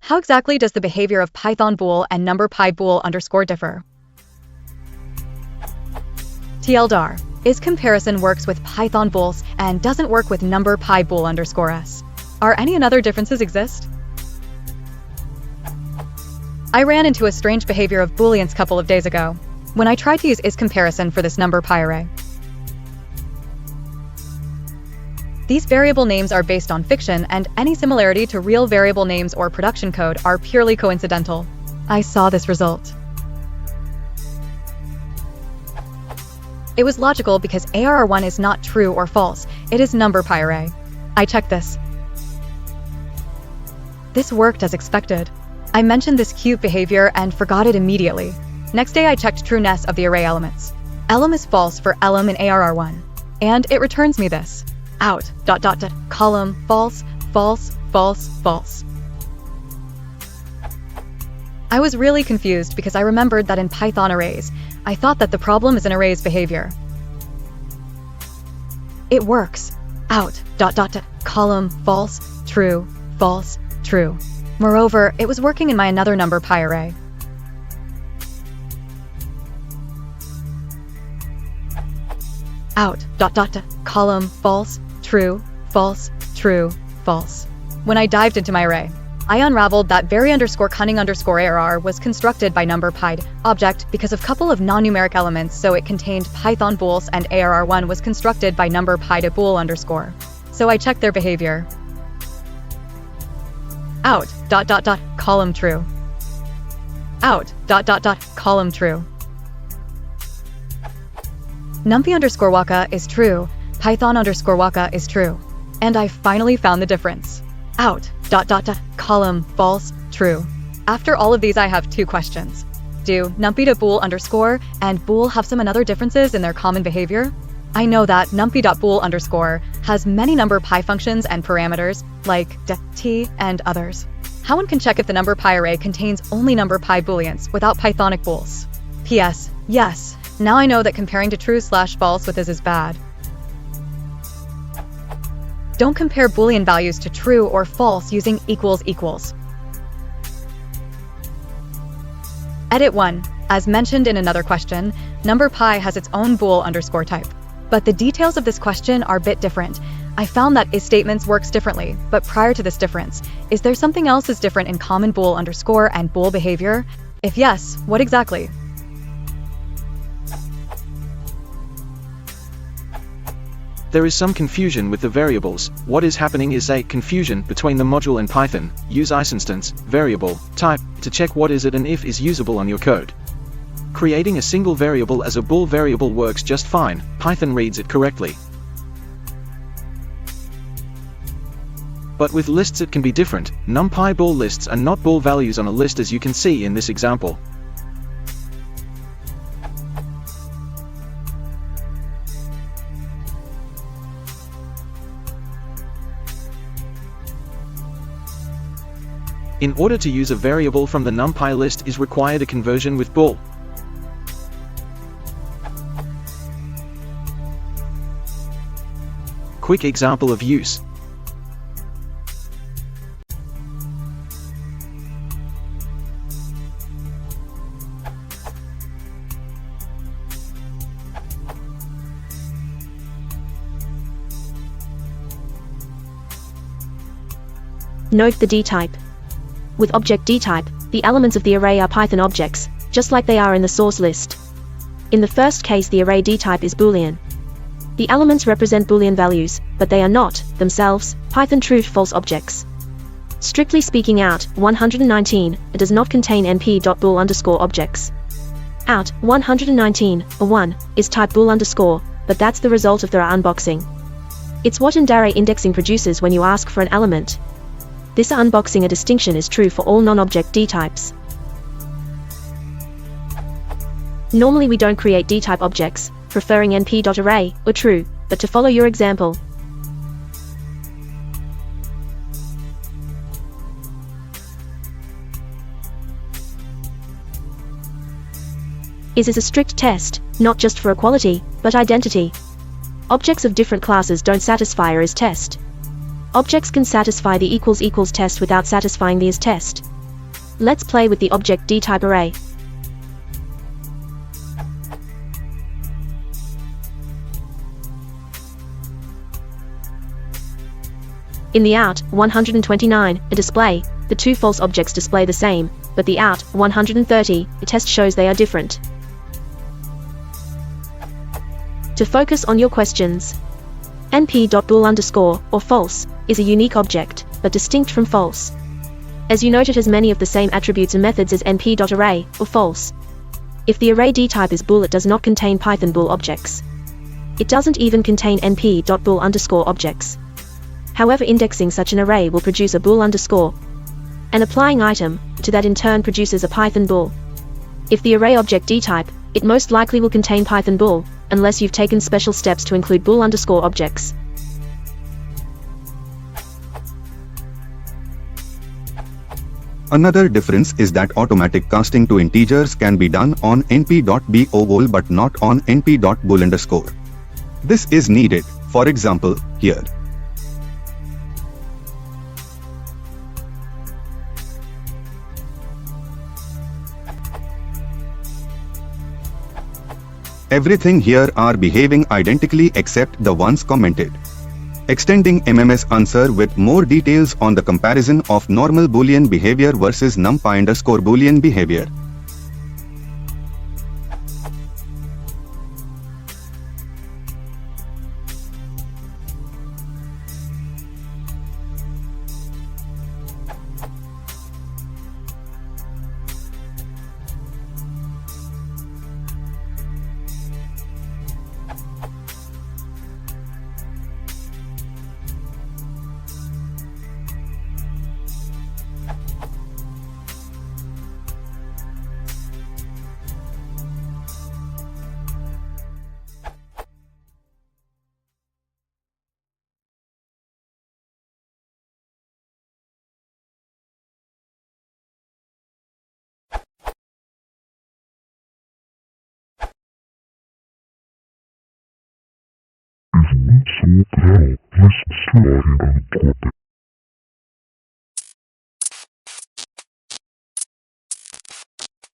How exactly does the behavior of Python bool and NumPy bool underscore differ? TLDR. Is comparison works with Python bools and doesn't work with NumPy bool underscore s. Are any other differences exist? I ran into a strange behavior of booleans a couple of days ago when I tried to use is comparison for this NumPy array. These variable names are based on fiction, and any similarity to real variable names or production code are purely coincidental. I saw this result. It was logical because ARR1 is not true or false, it is NumPy array. I checked this. This worked as expected. I mentioned this cute behavior and forgot it immediately. Next day I checked trueness of the array elements. Elem is false for elem in ARR1, and it returns me this. Out, ... column, false, false, false, false. I was really confused because I remembered that in Python arrays, I thought that the problem is an array's behavior. It works. Out, ... column, false, true, false, true. Moreover, it was working in my another NumPy array. Out, ... column, false, true, false, true, false. When I dived into my array, I unraveled that very cunning ARR was constructed by NumPy object because of couple of non-numeric elements, so it contained Python bools, and ARR1 was constructed by NumPy bool underscore. So I checked their behavior. Out, ... column true. Out, ... column true. Numpy underscore waka is true, Python underscore waka is true. And I finally found the difference. Out, ... column, false, true. After all of these I have two questions. Do numpy.bool underscore and bool have some other differences in their common behavior? I know that numpy.bool underscore has many NumPy functions and parameters, like t and others. How one can check if the NumPy array contains only NumPy booleans without Pythonic bools? P.S. Yes, now I know that comparing to true/false with is bad. Don't compare Boolean values to true or false using equals. Edit 1. As mentioned in another question, NumPy has its own bool underscore type. But the details of this question are a bit different. I found that is statements works differently, but prior to this difference, is there something else is different in common bool underscore and bool behavior? If yes, what exactly? There is some confusion with the variables. What is happening is a confusion between the module and Python. Use isInstance, variable, type, to check what is it and if is usable on your code. Creating a single variable as a bool variable works just fine. Python reads it correctly. But with lists it can be different. NumPy bool lists are not bool values on a list, as you can see in this example. In order to use a variable from the NumPy list is required a conversion with bool. Quick example of use. Note the dtype. With object dtype, the elements of the array are Python objects, just like they are in the source list. In the first case the array dtype is Boolean. The elements represent Boolean values, but they are not, themselves, Python true/false objects. Strictly speaking, out 119 does not contain np.bool underscore objects. Out 119 1 is type bool underscore, but that's the result of their unboxing. It's what array indexing produces when you ask for an element. This unboxing a distinction is true for all non-object dtypes. Normally we don't create dtype objects, preferring np.array or true, but to follow your example, is a strict test, not just for equality, but identity. Objects of different classes don't satisfy a is test. Objects can satisfy the equals test without satisfying the is test. Let's play with the object D-type array. In the out 129 display, the two false objects display the same, but the out 130 test shows they are different. To focus on your questions, np.bool_ or false is a unique object, but distinct from false. As you note, it has many of the same attributes and methods as np.array or false. If the array D-type is bool, it does not contain Python bool objects. It doesn't even contain np.bool_ objects. However, indexing such an array will produce a bool underscore, and applying item to that in turn produces a Python bool. If the array object D-type, it most likely will contain Python bool, unless you've taken special steps to include bool underscore objects. Another difference is that automatic casting to integers can be done on np.bool but not on np.bool_. This is needed, for example, here. Everything here are behaving identically except the ones commented. Extending MMS answer with more details on the comparison of normal Boolean behavior versus Numpy_Boolean behavior. Is niet zo grauw, plus sliding aan het kloppen.